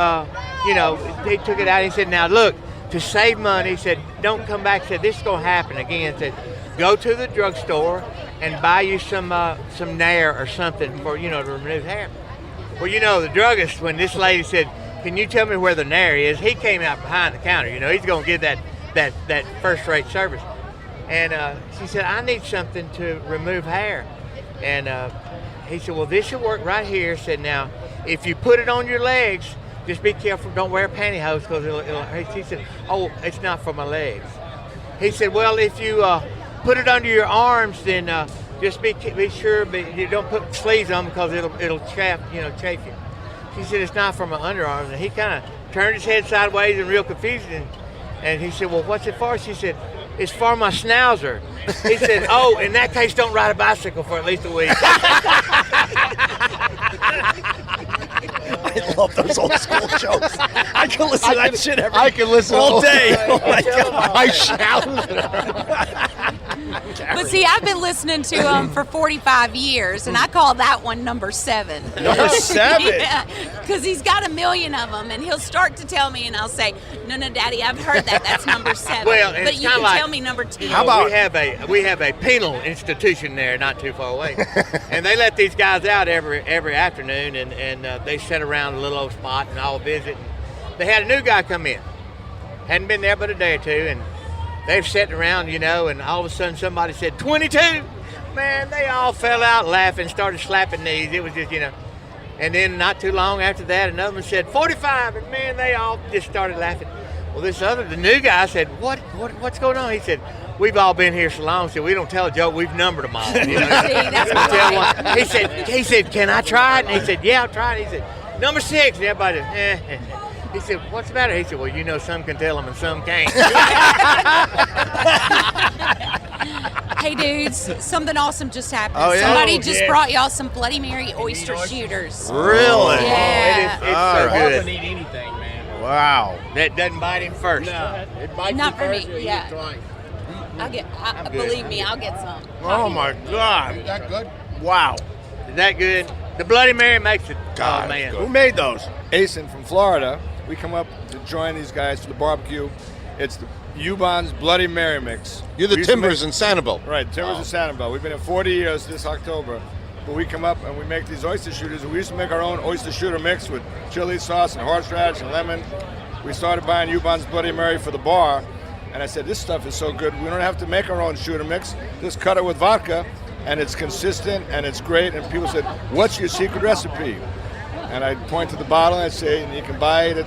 Speaker 5: he took it out. He said now look, to save money, he said don't come back. He said this is gonna happen again. He said go to the drugstore and buy you some Nair or something for to remove hair. Well, the druggist, when this lady said, can you tell me where the Nair is, he came out behind the counter. He's going to get that first-rate service. And she said, I need something to remove hair. And he said, well, this should work right here. Said, now, if you put it on your legs, just be careful. Don't wear pantyhose because he said, oh, it's not for my legs. He said, well, if you put it under your arms, then just be sure, but you don't put sleeves on because it'll chafe you. She said it's not for my underarms, and he kind of turned his head sideways and real confused, and he said, well, what's it for? She said, it's for my schnauzer. He said, oh, in that case, don't ride a bicycle for at least a week.
Speaker 1: I love those old school jokes. I can listen to that shit
Speaker 2: I can listen
Speaker 1: all day. Oh my God.
Speaker 2: I shout.
Speaker 4: But see, I've been listening to him for 45 years, and I call that one number 7.
Speaker 1: Number 7?
Speaker 4: Yeah, because he's got a million of them, and he'll start to tell me, and I'll say, no, Daddy, I've heard that. That's number 7.
Speaker 5: Well, and
Speaker 4: but
Speaker 5: it's
Speaker 4: you
Speaker 5: kinda
Speaker 4: can
Speaker 5: like-
Speaker 4: tell me number 10.
Speaker 1: How about-
Speaker 5: we have a penal institution there, not too far away, and they let these guys out every afternoon, and they sit around a little old spot and all visit. They had a new guy come in, hadn't been there but a day or two, and they're sitting around, and all of a sudden somebody said 22. Man, they all fell out laughing, started slapping knees. It was just and then not too long after that, another one said 45, and man, they all just started laughing. Well, the new guy said, what's going on? He said, we've all been here so long, so we don't tell a joke, we've numbered them all.
Speaker 4: See, that's
Speaker 5: We tell
Speaker 4: right.
Speaker 5: one. He said, can I try it? And he said, yeah, I'll try it. He said, number 6. And everybody said, He said, what's the matter? He said, well, some can tell them and some can't.
Speaker 4: Hey, dudes, something awesome just happened.
Speaker 1: Oh, yeah?
Speaker 4: Somebody
Speaker 5: Oh,
Speaker 4: just
Speaker 5: yeah.
Speaker 4: brought y'all some Bloody Mary oyster shooters.
Speaker 1: Really?
Speaker 4: Yeah.
Speaker 5: It's
Speaker 1: All
Speaker 5: so
Speaker 1: right.
Speaker 5: good.
Speaker 7: eat anything, man.
Speaker 1: Wow.
Speaker 5: That doesn't bite him first.
Speaker 7: It bites
Speaker 4: Not
Speaker 7: you
Speaker 4: for me,
Speaker 7: first, you eat
Speaker 4: yeah.
Speaker 7: it twice.
Speaker 4: Believe me, I'll get some.
Speaker 1: Oh my God.
Speaker 2: Is that good?
Speaker 1: Wow.
Speaker 5: Is that good? The Bloody Mary makes it.
Speaker 1: God,
Speaker 5: Oh, man.
Speaker 1: who made those?
Speaker 8: Asen from Florida. We come up to join these guys for the barbecue. It's the Ubon's Bloody Mary mix.
Speaker 2: You're the
Speaker 8: We used to
Speaker 2: Timbers
Speaker 8: make-
Speaker 2: in Sanibel.
Speaker 8: Right, Timbers in Sanibel. We've been here 40 years this October. But we come up and we make these oyster shooters. We used to make our own oyster shooter mix with chili sauce and horseradish and lemon. We started buying Ubon's Bloody Mary for the bar. And I said, this stuff is so good, we don't have to make our own shooter mix. Just cut it with vodka, and it's consistent, and it's great. And people said, what's your secret recipe? And I point to the bottle and I say, you can buy it at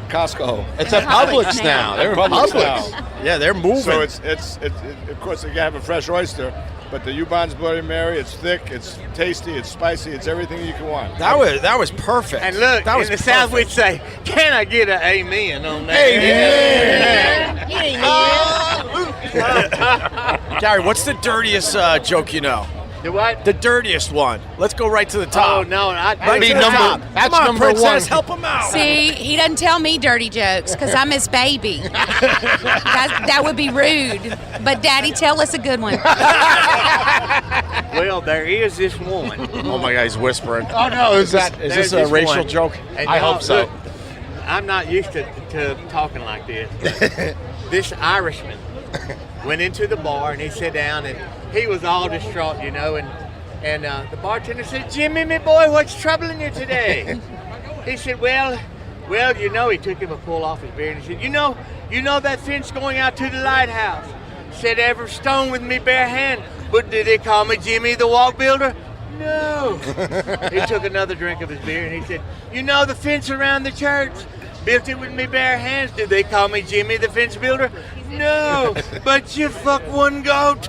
Speaker 8: Costco.
Speaker 2: It's at Publix now. They're in
Speaker 8: Publix
Speaker 2: Publix.
Speaker 8: now.
Speaker 1: Yeah, they're moving.
Speaker 8: So it's of course, you have a fresh oyster, But the U-Bohn's Bloody Mary, it's thick, it's tasty, it's spicy, it's everything you can want.
Speaker 1: That was perfect.
Speaker 5: And look,
Speaker 1: that was
Speaker 5: in the South we'd say, "Can I get an amen on that?"
Speaker 1: Gary, what's the dirtiest joke you know?
Speaker 5: The what?
Speaker 1: The dirtiest one. Let's go right to the top.
Speaker 5: Oh no,
Speaker 1: Right
Speaker 5: I'd
Speaker 1: to
Speaker 5: be
Speaker 1: the
Speaker 5: number.
Speaker 1: top.
Speaker 2: that's
Speaker 1: Come on,
Speaker 2: number
Speaker 1: princess,
Speaker 2: one.
Speaker 1: help him out.
Speaker 4: See, he doesn't tell me dirty jokes because I'm his baby. That would be rude. But Daddy, tell us a good one.
Speaker 5: Well, there is this one.
Speaker 1: Oh my God, he's whispering.
Speaker 2: Oh no, is
Speaker 1: Is this a racial
Speaker 5: one.
Speaker 1: joke?
Speaker 5: And
Speaker 2: I hope so.
Speaker 5: look, I'm not used to talking like this. This Irishman went into the bar and he sat down and he was all distraught, and the bartender said, "Jimmy, me boy, what's troubling you today?" He said, well, he took him a pull off his beard and he said, you know that fence going out to the lighthouse? Said every stone with me bare hand, but did they call me Jimmy the Walk Builder? No. He took another drink of his beer and he said, the fence around the church? Built it with me bare hands. Did they call me Jimmy the Fence Builder? No, but you fuck one goat.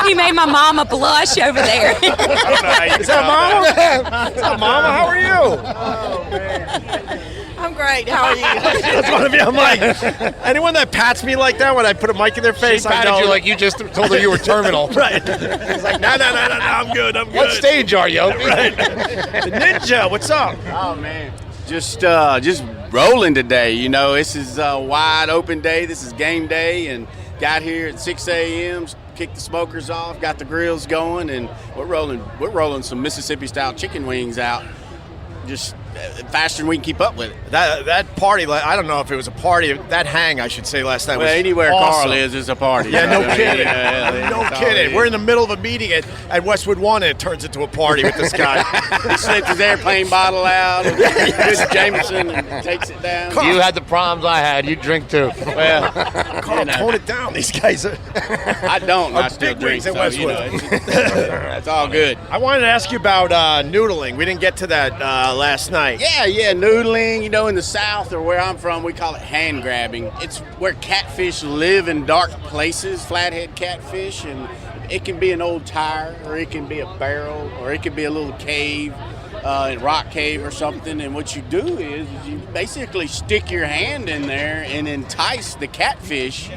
Speaker 4: He made my mama blush over there.
Speaker 1: Is that Mama? Is that Mama? How are you?
Speaker 7: I'm great. How are you?
Speaker 1: I just want to be on mic. Anyone that pats me like that when I put a mic in their face,
Speaker 2: She
Speaker 1: I
Speaker 2: patted
Speaker 1: know.
Speaker 2: you like you just told her you were terminal.
Speaker 1: Right. It's like, no, I'm good.
Speaker 2: What stage are you?
Speaker 1: Right. The ninja, what's up?
Speaker 9: Oh man, just rolling today. This is a wide open day. This is game day, and got here at 6 a.m. Kicked the smokers off, got the grills going, and we're rolling some Mississippi style chicken wings out. Just faster than we can keep up with it.
Speaker 1: That party, I don't know if it was a party. That hang, I should say, last night was
Speaker 9: anywhere
Speaker 1: awesome.
Speaker 9: Carl is a party.
Speaker 1: Yeah, no
Speaker 9: I mean,
Speaker 1: kidding.
Speaker 9: that's
Speaker 1: No
Speaker 9: all
Speaker 1: kidding.
Speaker 9: it
Speaker 1: We're
Speaker 9: is.
Speaker 1: in the middle of a meeting at Westwood One, and it turns into a party with this guy.
Speaker 9: He slipped his airplane bottle out, Chris Jameson, and takes it down.
Speaker 2: You had the problems I had. You drink too.
Speaker 9: Well,
Speaker 1: Carl, tone it down. These guys are.
Speaker 9: I don't.
Speaker 1: Our
Speaker 9: I still
Speaker 1: big
Speaker 9: drink.
Speaker 1: wigs at
Speaker 9: So,
Speaker 1: Westwood.
Speaker 9: it's all good.
Speaker 1: I wanted to ask you about noodling. We didn't get to that last night.
Speaker 9: Yeah, noodling. In the South or where I'm from, we call it hand grabbing. It's where catfish live in dark places, flathead catfish, and it can be an old tire, or it can be a barrel, or it can be a little cave, a rock cave or something. And what you do is you basically stick your hand in there and entice the catfish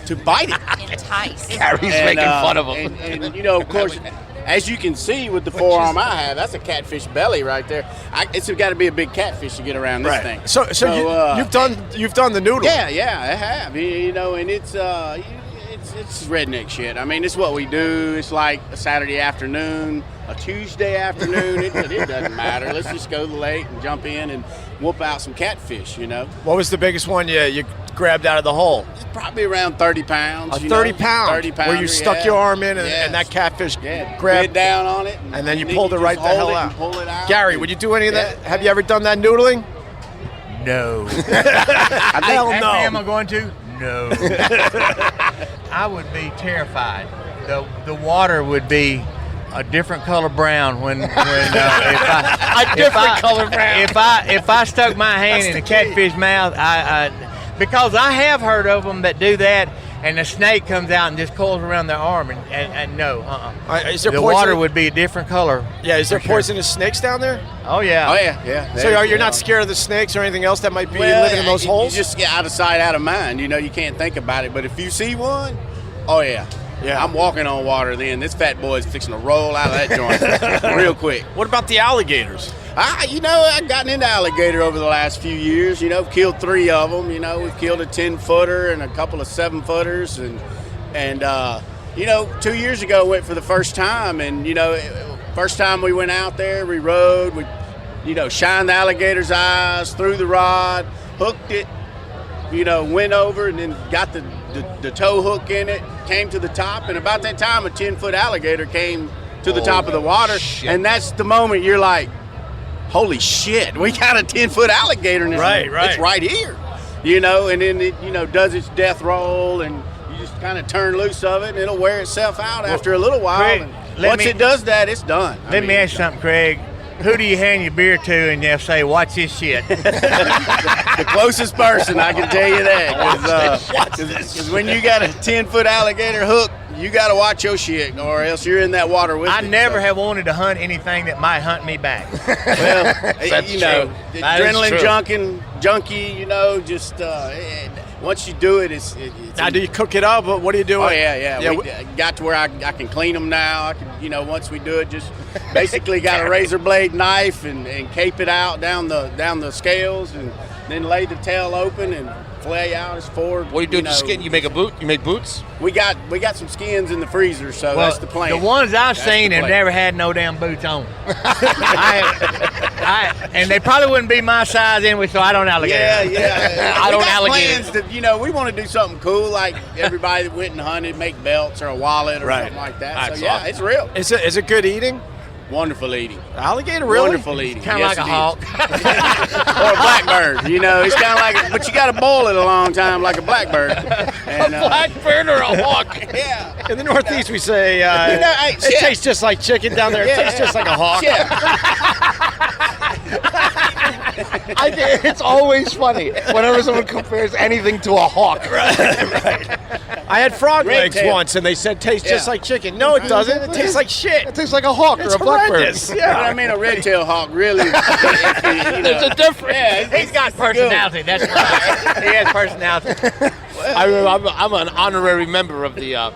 Speaker 9: to bite it.
Speaker 4: Entice.
Speaker 2: Gary's making fun of him.
Speaker 9: And of course, as you can see with the forearm I have, that's a catfish belly right there. It's got to be a big catfish to get around this thing.
Speaker 1: So you've done the noodle.
Speaker 9: Yeah, I have. And it's redneck shit. I mean, it's what we do. It's like a Saturday afternoon, a Tuesday afternoon. It doesn't matter. Let's just go to the lake and jump in and whoop out some catfish.
Speaker 1: What was the biggest one you grabbed out of the hole?
Speaker 9: It's probably around 30 pounds.
Speaker 1: 30 pound.
Speaker 9: 30 pounds.
Speaker 1: Where you stuck your arm in and that catfish
Speaker 9: bid
Speaker 1: grabbed
Speaker 9: down on it.
Speaker 1: and then you pulled it right the
Speaker 9: just
Speaker 1: hell
Speaker 9: hold it
Speaker 1: out.
Speaker 9: and pull it out.
Speaker 1: Gary, would you do any of that? Have you ever done that noodling?
Speaker 5: No.
Speaker 1: Hell no.
Speaker 5: Am I going to? No. I would be terrified. The water would be a different color brown when color brown. If I stuck my hand in a catfish mouth, because I have heard of them that do that, and the snake comes out and just coils around their arm, and no,
Speaker 1: Is there
Speaker 5: the
Speaker 1: poison?
Speaker 5: water would be a different color.
Speaker 1: Yeah, is there
Speaker 5: for sure.
Speaker 1: poisonous snakes down there?
Speaker 5: Oh yeah.
Speaker 9: Oh yeah.
Speaker 1: So you're not scared of the snakes or anything else that might be living in those holes?
Speaker 9: You just get out of sight, out of mind. You can't think about it. But if you see one, oh yeah.
Speaker 1: Yeah.
Speaker 9: I'm walking on water then. This fat boy is fixing to roll out of that joint real quick.
Speaker 1: What about the alligators?
Speaker 9: I've gotten into alligator over the last few years. Killed 3 of them. We've killed a 10-footer and a couple of 7-footers. And 2 years ago, went for the first time. And, first time we went out there, we rode, we, shined the alligator's eyes, threw the rod, hooked it, went over and then got the tow hook in it, came to the top. And about that time, a 10-foot alligator came to the top of the water.
Speaker 2: Shit.
Speaker 9: And that's the moment you're like, holy shit, we got a 10-foot alligator in this.
Speaker 1: Right.
Speaker 9: It's right here. And then it, does its death roll, and you just kind of turn loose of it, and it'll wear itself out after a little while.
Speaker 5: Craig,
Speaker 9: And once it does that, it's done.
Speaker 5: Let me ask you something, Craig. who do you hand your beer to, and they'll say, "Watch this shit."
Speaker 9: The closest person, I can tell you that. Because when you got a 10-foot alligator hook, you got to watch your shit, or else you're in that water with
Speaker 5: I
Speaker 9: it.
Speaker 5: never have wanted to hunt anything that might hunt me back.
Speaker 9: Well,
Speaker 6: That's
Speaker 9: you know,
Speaker 6: true.
Speaker 9: the
Speaker 6: That is
Speaker 9: adrenaline
Speaker 6: true.
Speaker 9: junkie, you know, just once you do it, it's
Speaker 1: Now, do you cook it up? What do you do?
Speaker 9: Oh yeah.
Speaker 1: Yeah,
Speaker 9: We got to where I can clean them now. I can, once we do it, just basically got a razor blade knife and cape it out down the scales, and then lay the tail open and flay out as forward.
Speaker 7: What do you do to skin? You make a boot? You make boots?
Speaker 9: We got some skins in the freezer, so that's the plan.
Speaker 5: The ones I've
Speaker 9: That's
Speaker 5: seen
Speaker 9: the
Speaker 5: have
Speaker 9: plan.
Speaker 5: never had no damn boots on. And they probably wouldn't be my size anyway, so I don't alligator.
Speaker 9: Yeah.
Speaker 7: I
Speaker 9: We
Speaker 7: don't
Speaker 9: got
Speaker 7: alligator.
Speaker 9: plans to, we want to do something cool, like everybody that went and hunted, make belts or a wallet or
Speaker 1: Right.
Speaker 9: something like that.
Speaker 7: That's
Speaker 9: So yeah,
Speaker 7: awesome.
Speaker 9: it's real.
Speaker 1: Is it good eating?
Speaker 9: Wonderful eating.
Speaker 1: Alligator, really?
Speaker 9: Wonderful eating.
Speaker 5: Kind of
Speaker 9: Yes,
Speaker 5: like a
Speaker 9: it
Speaker 5: hawk.
Speaker 9: is. Or a blackbird. It's kind of like, but you got to boil it a long time like a blackbird. And,
Speaker 7: Blackbird or a hawk?
Speaker 9: yeah.
Speaker 1: In the Northeast, we say
Speaker 9: hey,
Speaker 1: it
Speaker 9: shit.
Speaker 1: tastes just like chicken. Down there, it tastes just like a hawk.
Speaker 2: I think it's always funny whenever someone compares anything to a hawk.
Speaker 1: I had frog
Speaker 9: Red
Speaker 1: legs
Speaker 9: tail.
Speaker 1: once, and they said tastes just
Speaker 9: Yeah.
Speaker 1: like chicken. No, it doesn't. It tastes like shit.
Speaker 2: It tastes like a hawk
Speaker 1: It's
Speaker 2: or a blackbird.
Speaker 1: horrendous.
Speaker 9: But
Speaker 1: Yeah.
Speaker 9: I mean, a red-tailed hawk really.
Speaker 7: There's a difference.
Speaker 9: Yeah,
Speaker 5: He's got personality. That's right. He has personality.
Speaker 7: I'm an honorary member of the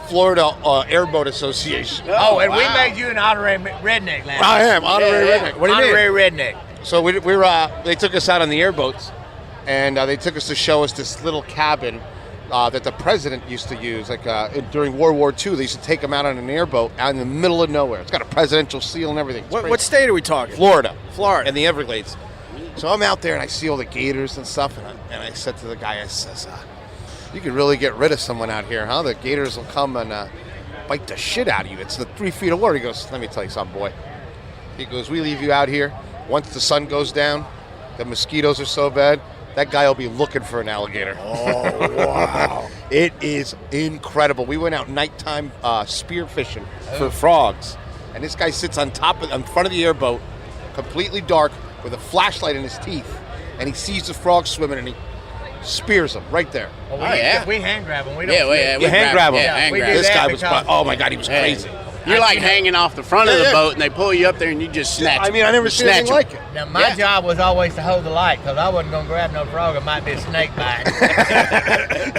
Speaker 7: Florida Airboat Association.
Speaker 5: Oh, and we
Speaker 9: wow.
Speaker 5: made you an honorary redneck last
Speaker 7: I
Speaker 5: night.
Speaker 7: am honorary
Speaker 9: Yeah.
Speaker 7: redneck. What do you mean?
Speaker 5: Honorary redneck.
Speaker 7: So they took us out on the airboats, and they took us to show us this little cabin that the president used to use. During World War II, they used to take him out on an airboat out in the middle of nowhere. It's got a presidential seal and everything. It's
Speaker 1: What
Speaker 7: crazy.
Speaker 1: state are we talking?
Speaker 7: Florida.
Speaker 1: Florida.
Speaker 7: And the Everglades. So I'm out there and I see all the gators and stuff, and I said to the guy, I says, you could really get rid of someone out here, huh? The gators will come and bite the shit out of you. It's the 3 feet of water. He goes, let me tell you something, boy. He goes, we leave you out here. Once the sun goes down, the mosquitoes are so bad, that guy will be looking for an alligator.
Speaker 1: Oh, wow.
Speaker 7: It is incredible. We went out nighttime spear fishing for frogs, and this guy sits in front of the airboat, completely dark, with a flashlight in his teeth, and he sees the frogs swimming, and he spears them right there.
Speaker 5: Well,
Speaker 9: yeah.
Speaker 5: We hand grab them. We don't.
Speaker 7: You hand grab him.
Speaker 9: Yeah, hand
Speaker 5: we
Speaker 9: grab.
Speaker 5: do
Speaker 7: This
Speaker 5: that
Speaker 7: guy was,
Speaker 5: because-
Speaker 7: oh my God, he was
Speaker 9: Yeah.
Speaker 7: crazy.
Speaker 9: You're like hanging off the front of the
Speaker 7: Yeah.
Speaker 9: boat, and they pull you up there, and you just snatch.
Speaker 7: I mean, I never seen anything like it.
Speaker 5: Now, my job was always to hold the light because I wasn't going to grab no frog. It might be a snake bite.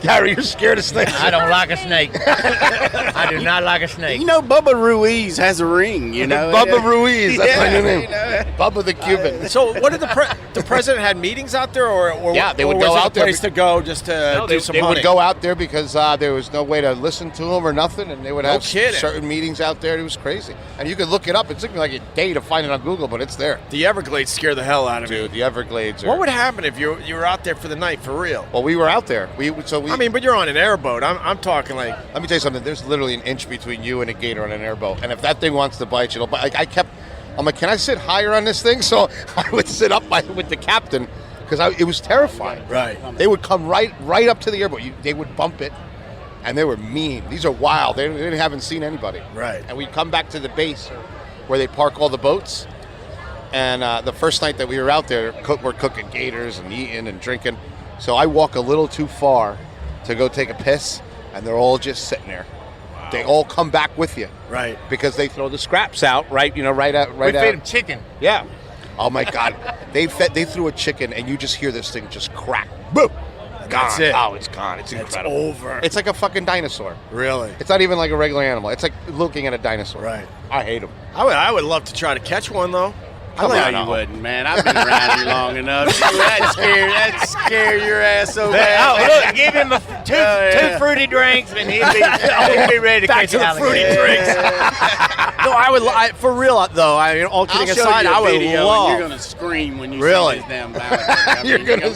Speaker 7: Gary, you're scared of snakes.
Speaker 5: I don't like a snake. I do not like a snake.
Speaker 9: Bubba Ruiz has a ring.
Speaker 7: Bubba Ruiz, that's my new name.
Speaker 9: you know.
Speaker 7: Bubba the Cuban.
Speaker 1: So, what did the president had meetings out there, or
Speaker 7: Yeah, they would
Speaker 1: or was
Speaker 7: go
Speaker 1: it
Speaker 7: out
Speaker 1: a
Speaker 7: there
Speaker 1: place to go just to do some
Speaker 7: they would
Speaker 1: hunting?
Speaker 7: go out there because there was no way to listen to them or nothing, and they would
Speaker 1: No
Speaker 7: have
Speaker 1: kidding.
Speaker 7: certain meetings out there. It was crazy, and you could look it up. It took me like a day to find it on Google, but it's there.
Speaker 1: The Everglades scare the hell out of me.
Speaker 7: Dude, the Everglades.
Speaker 1: What would happen if you were out there for the night for real?
Speaker 7: Well, we were out there.
Speaker 1: I mean, but you're on an airboat. I'm talking like.
Speaker 7: Let me tell you something. There's literally an inch between you and a gator on an airboat, and if that thing wants to bite you, it'll bite. I'm like, can I sit higher on this thing? So I would sit up with the captain because it was terrifying.
Speaker 1: Right.
Speaker 7: They would come right up to the airboat. They would bump it, and they were mean. These are wild. They haven't seen anybody.
Speaker 1: Right.
Speaker 7: And we'd come back to the base where they park all the boats. And the first night that we were out there, we're cooking gators and eating and drinking. So I walk a little too far to go take a piss, and they're all just sitting there. Wow. They all come back with you.
Speaker 1: Right.
Speaker 7: Because they throw the scraps out, right? Right out.
Speaker 5: We feed them chicken.
Speaker 7: Yeah. Oh my God. They threw a chicken, and you just hear this thing just crack. Boom.
Speaker 1: That's
Speaker 7: Gone.
Speaker 1: it.
Speaker 7: Oh, it's gone. It's incredible.
Speaker 1: over.
Speaker 7: It's like a fucking dinosaur.
Speaker 1: Really?
Speaker 7: It's not even like a regular animal. It's like looking at a dinosaur.
Speaker 1: Right.
Speaker 7: I hate them.
Speaker 1: I would love to try to catch one though.
Speaker 9: No, you wouldn't, man. I've been around you long enough. That'd scare your ass so bad.
Speaker 5: Oh, look, give him two fruity drinks and he'd be ready to
Speaker 1: Back
Speaker 5: catch
Speaker 1: to the
Speaker 5: an
Speaker 1: fruity
Speaker 5: alligator.
Speaker 1: drinks. No, for real though. I mean, all
Speaker 9: I'll
Speaker 1: kidding
Speaker 9: show
Speaker 1: aside,
Speaker 9: you a
Speaker 1: I would
Speaker 9: video
Speaker 1: love.
Speaker 9: and you're gonna scream when you
Speaker 1: Really?
Speaker 9: see this damn alligator.
Speaker 7: You're gonna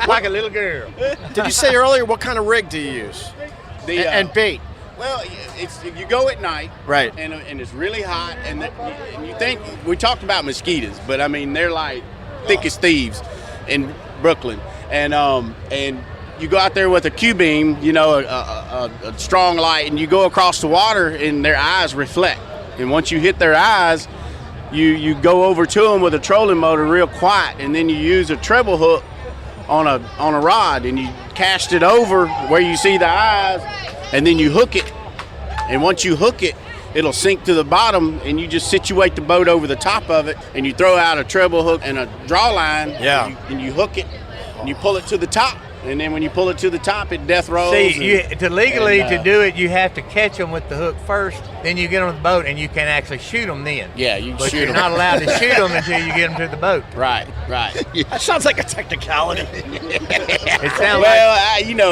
Speaker 5: Like a little girl.
Speaker 1: Did you say earlier what kind of rig do you use? And bait?
Speaker 9: Well, you go at night,
Speaker 1: Right.
Speaker 9: And it's really hot, and you think we talked about mosquitoes, but I mean they're like thick as thieves in Brooklyn, and you go out there with a Q-beam, a strong light, and you go across the water, and their eyes reflect. and once you hit their eyes, you go over to them with a trolling motor real quiet, and then you use a treble hook on a rod, and you cast it over where you see the eyes, and then you hook it. And once you hook it, it'll sink to the bottom, and you just situate the boat over the top of it, and you throw out a treble hook and a draw line, and you hook it, and you pull it to the top. And then when you pull it to the top, it death rolls.
Speaker 5: See, to do it, you have to catch them with the hook first. Then you get them on the boat, and you can actually shoot them then.
Speaker 9: Yeah, you
Speaker 5: but
Speaker 9: shoot
Speaker 5: you're
Speaker 9: them.
Speaker 5: not allowed to shoot them until you get them to the boat.
Speaker 9: Right.
Speaker 1: That sounds like a technicality.
Speaker 5: It sounds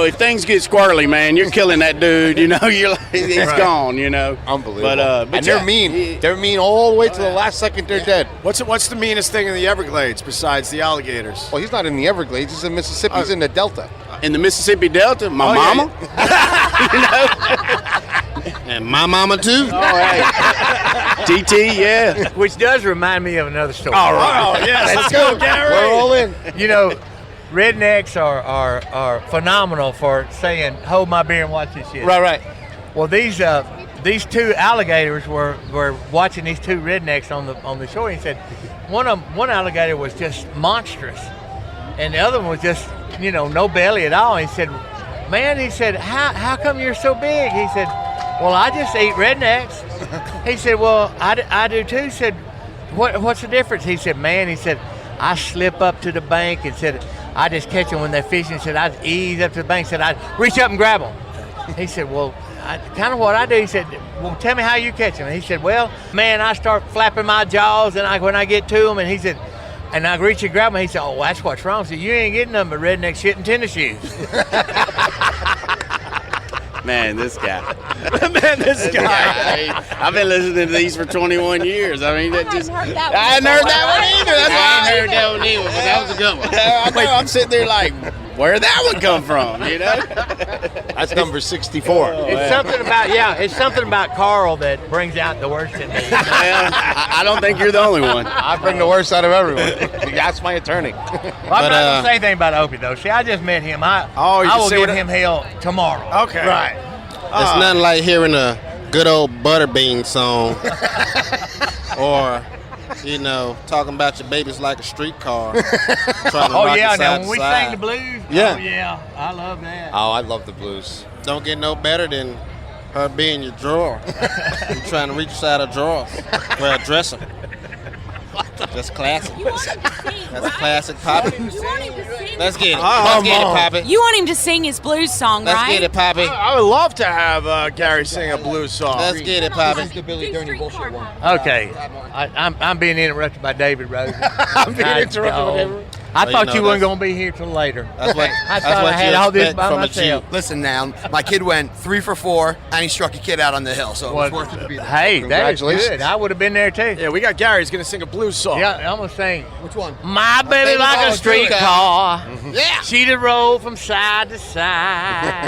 Speaker 9: if things get squirrely, man, you're killing that dude. You're like, it's gone.
Speaker 7: Unbelievable.
Speaker 9: But
Speaker 7: and they're mean. They're mean all the way to the last second. They're dead.
Speaker 1: What's the meanest thing in the Everglades besides the alligators?
Speaker 7: Well, he's not in the Everglades. He's in Mississippi. He's in the Delta.
Speaker 9: In the Mississippi Delta, my mama.
Speaker 6: And my mama too.
Speaker 9: Oh, hey. TT, yeah.
Speaker 5: Which does remind me of another story.
Speaker 1: All right. Yes, let's go, Gary.
Speaker 7: We're all in.
Speaker 5: Rednecks are phenomenal for saying, "Hold my beer and watch this shit."
Speaker 7: Right.
Speaker 5: Well, these two alligators were watching these two rednecks on the shore. He said, one alligator was just monstrous, and the other one was just no belly at all. He said, "Man," he said, how come you're so big?" He said, "Well, I just eat rednecks." He said, "Well, I do too." He said, "What's the difference?" He said, "Man," he said, "I slip up to the bank," and said, "I just catch them when they're fishing." He said, "I ease up to the bank." He said, "I reach up and grab them." He said, "Well, kind of what I do." He said, "Well, tell me how you catch them." He said, "Well, man, I start flapping my jaws, and when I get to them," and he said, and I reach and grab him. He said, "Oh, that's what's wrong." I said, "You ain't getting nothing but redneck shit and tennis shoes."
Speaker 9: Man, this guy.
Speaker 1: This guy.
Speaker 9: I've been listening to these for 21 years. I mean, that just.
Speaker 4: I hadn't heard that one
Speaker 9: I hadn't heard
Speaker 4: before.
Speaker 9: that one either. That's why
Speaker 6: I ain't heard that one either, but that was a good one.
Speaker 9: I know. I'm sitting there like, where'd that one come from?
Speaker 7: That's number 64.
Speaker 5: It's something about Carl that brings out the worst in me.
Speaker 9: Well, I don't think you're the only one.
Speaker 7: I bring the worst out of everyone. That's my attorney.
Speaker 5: Well, I'm not going to say anything about Opie, though. See, I just met him. I will give him hell tomorrow.
Speaker 1: Okay.
Speaker 5: Right.
Speaker 6: It's nothing like hearing a good old Butterbean song or, talking about your babies like a streetcar.
Speaker 5: Oh, yeah. Now, when we sang the blues,
Speaker 7: Yeah.
Speaker 5: oh, yeah. I love that.
Speaker 7: Oh, I love the blues.
Speaker 6: Don't get no better than her being your drawer. You're trying to reach inside a drawer. Well, a dresser. That's classic. That's classic Poppy. Let's get it. Let's get it, Poppy.
Speaker 4: You want him to sing his blues song,
Speaker 6: Let's
Speaker 4: right?
Speaker 6: get it, Poppy.
Speaker 1: I would love to have Gary sing a blues song.
Speaker 6: Let's get it, Poppy.
Speaker 10: The Billy Dirty bullshit one.
Speaker 5: Okay. I'm being interrupted by David Rose.
Speaker 7: I'm being interrupted by David Rose.
Speaker 5: I
Speaker 6: Well,
Speaker 5: thought
Speaker 6: you
Speaker 5: you
Speaker 6: know,
Speaker 5: weren't going to be here till later.
Speaker 6: That's what,
Speaker 5: I thought I had all this by myself.
Speaker 10: Listen now, my kid went 3 for 4, and he struck a kid out on the hill, so it was worth it to be there.
Speaker 5: Hey, that is
Speaker 7: Congratulations.
Speaker 5: good. I would have been there too.
Speaker 1: Yeah, we got Gary. He's going to sing a blues song.
Speaker 5: Yeah, I'm going to sing.
Speaker 10: Which one?
Speaker 5: My baby like a streetcar.
Speaker 10: Yeah.
Speaker 5: She'd roll from side to side.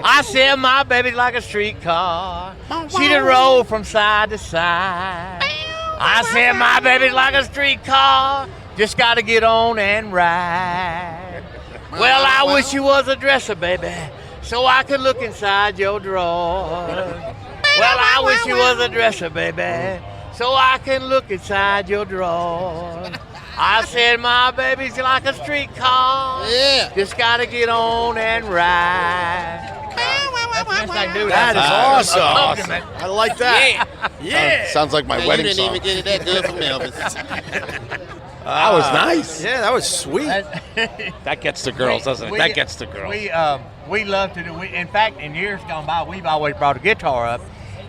Speaker 5: I said my baby like a streetcar. She'd roll from side to side. I said my baby like a streetcar. Just got to get on and ride. Well, I wish you was a dresser, baby, so I could look inside your drawer. Well, I wish you was a dresser, baby, so I can look inside your drawer. I said my baby's like a streetcar.
Speaker 6: Yeah.
Speaker 5: Just gotta get on and ride. That's the best I can do.
Speaker 1: That is
Speaker 5: A
Speaker 1: awesome.
Speaker 5: compliment.
Speaker 1: I like that. Yeah.
Speaker 7: Sounds like my
Speaker 6: Man, you
Speaker 7: wedding
Speaker 6: didn't
Speaker 7: song.
Speaker 6: even get it that good from Elvis.
Speaker 7: That was nice.
Speaker 1: Yeah, that was sweet.
Speaker 7: That gets the girls, doesn't it? That gets the girls.
Speaker 5: We love to do. In fact, in years gone by, we've always brought a guitar up,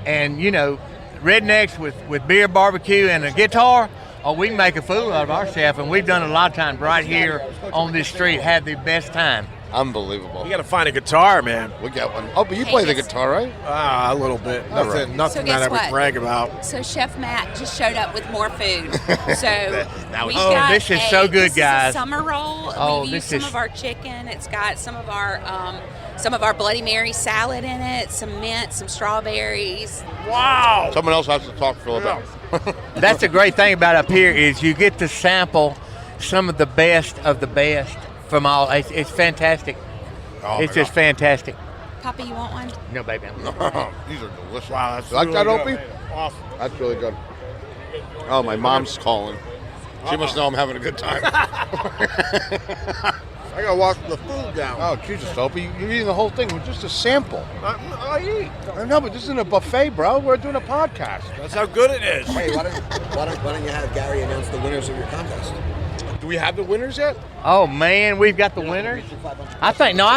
Speaker 5: and rednecks with beer, barbecue, and a guitar. Oh, we can make a fool out of ourselves, and we've done it a lot of times right here on this street. Had the best time.
Speaker 7: Unbelievable.
Speaker 1: You got to find a guitar, man.
Speaker 7: We'll get one. Oh, but you play the guitar, right?
Speaker 1: A little bit. Nothing
Speaker 4: So
Speaker 1: that
Speaker 4: guess
Speaker 1: I would
Speaker 4: what?
Speaker 1: brag about.
Speaker 4: So Chef Matt just showed up with more food. So we've
Speaker 5: Oh,
Speaker 4: got
Speaker 5: this is so good,
Speaker 4: this
Speaker 5: guys.
Speaker 4: Is a summer roll.
Speaker 5: Oh,
Speaker 4: We've used
Speaker 5: this
Speaker 4: some
Speaker 5: is-
Speaker 4: of our chicken. It's got some of our Bloody Mary salad in it, some mint, some strawberries.
Speaker 1: Wow.
Speaker 7: Someone else has to talk for a little bit.
Speaker 5: That's the great thing about up here is you get to sample some of the best from all. It's fantastic.
Speaker 7: Oh,
Speaker 5: It's
Speaker 7: my
Speaker 5: just fantastic.
Speaker 4: Papa, you want one?
Speaker 5: No, baby.
Speaker 7: These are delicious.
Speaker 8: Wow, that's
Speaker 7: You like that,
Speaker 8: really
Speaker 7: Opie?
Speaker 8: good. Awesome.
Speaker 7: That's really good. Oh, my mom's calling. She must know I'm having a good time.
Speaker 6: I gotta wash the food down.
Speaker 7: Oh, Jesus, Opie, you're eating the whole thing with just a sample.
Speaker 6: I eat.
Speaker 7: I know, but this isn't a buffet, bro. We're doing a podcast.
Speaker 8: That's how good it is.
Speaker 10: Hey, why don't you have Gary announce the winners of your contest?
Speaker 7: Do we have the winners yet?
Speaker 5: Oh man, we've got the winners. I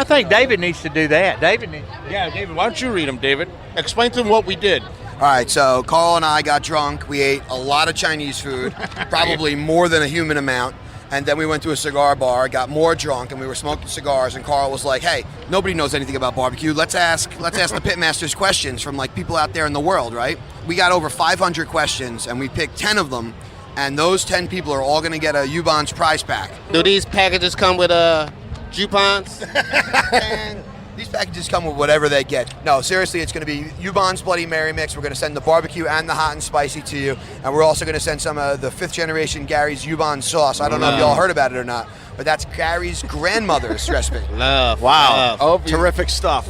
Speaker 5: think David needs to do that.
Speaker 7: Yeah, David, why don't you read them, David? Explain to them what we did.
Speaker 10: All right, so Carl and I got drunk. We ate a lot of Chinese food, probably more than a human amount. And then we went to a cigar bar, got more drunk, and we were smoking cigars. And Carl was like, "Hey, nobody knows anything about barbecue. Let's ask the pitmasters questions from like people out there in the world, right?" We got over 500 questions, and we picked 10 of them. And those 10 people are all going to get a Ubon's prize pack.
Speaker 6: Do these packages come with coupons?
Speaker 10: And these packages come with whatever they get. No, seriously, it's going to be Ubon's Bloody Mary Mix. We're going to send the barbecue and the hot and spicy to you. And we're also going to send some of the 5th generation Gary's Ubon sauce. I don't know if y'all heard about it or not, but that's Gary's grandmother's recipe.
Speaker 6: Love.
Speaker 1: Wow.
Speaker 6: Love.
Speaker 1: Terrific stuff.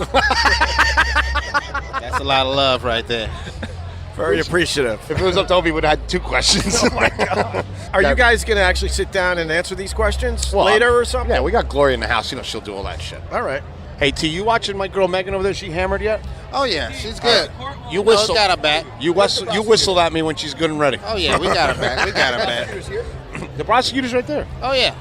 Speaker 6: That's a lot of love right there.
Speaker 1: Very appreciative.
Speaker 7: If it was up to Opie, we would have had 2 questions.
Speaker 1: Oh my God. Are you guys going to actually sit down and answer these questions later or something?
Speaker 7: Yeah, we got Gloria in the house. You know, she'll do all that shit.
Speaker 1: All right.
Speaker 7: Hey, T, you watching my girl Megan over there? She hammered yet?
Speaker 6: Oh yeah, she's good.
Speaker 7: You whistle.
Speaker 6: Got her back.
Speaker 7: You whistle at me when she's good and ready.
Speaker 6: Oh yeah, we got her back. We got her back.
Speaker 7: The prosecutor's right there.
Speaker 6: Oh yeah.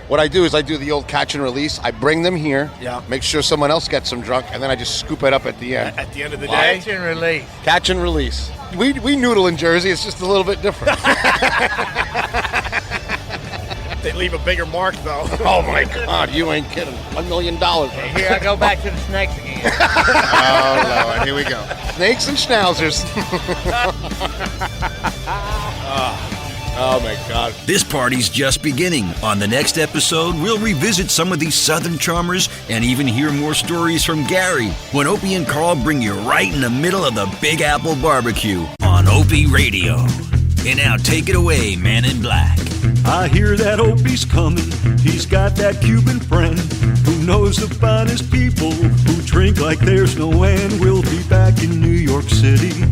Speaker 7: What I do is I do the old catch and release. I bring them here,
Speaker 1: Yeah.
Speaker 7: make sure someone else gets them drunk, and then I just scoop it up at the end.
Speaker 1: At the end of the day,
Speaker 5: Catch and release.
Speaker 7: Catch and release. We noodle in Jersey. It's just a little bit different.
Speaker 1: they leave a bigger mark though.
Speaker 7: Oh my God, you ain't kidding. $1 million.
Speaker 5: Here I go back to the snakes again.
Speaker 6: Oh Lord, here we go.
Speaker 7: Snakes and schnauzers. Oh my God.
Speaker 11: This party's just beginning. On the next episode, we'll revisit some of these Southern charmers and even hear more stories from Gary when Opie and Carl bring you right in the middle of the Big Apple Barbecue on Opie Radio. And now take it away, Man in Black.
Speaker 12: I hear that Opie's coming. He's got that Cuban friend who knows the finest people who drink like there's no end. We'll be back in New York City,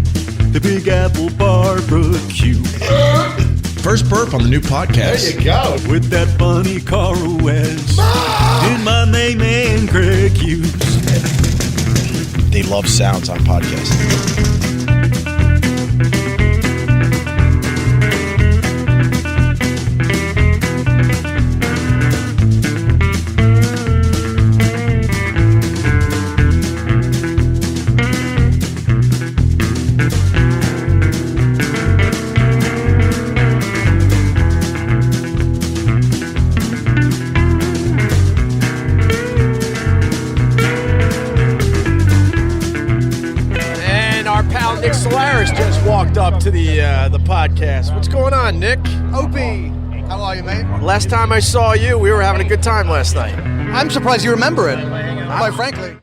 Speaker 12: the Big Apple Barbecue.
Speaker 13: First burp on the new podcast.
Speaker 7: There you go.
Speaker 12: With that funny Carl West and my main man Greg Hughes.
Speaker 13: They love sounds on podcasts.
Speaker 1: Just walked up to the podcast. What's going on, Nick?
Speaker 14: Opie, how are you, mate?
Speaker 1: Last time I saw you, we were having a good time last night.
Speaker 14: I'm surprised you remember it, quite frankly.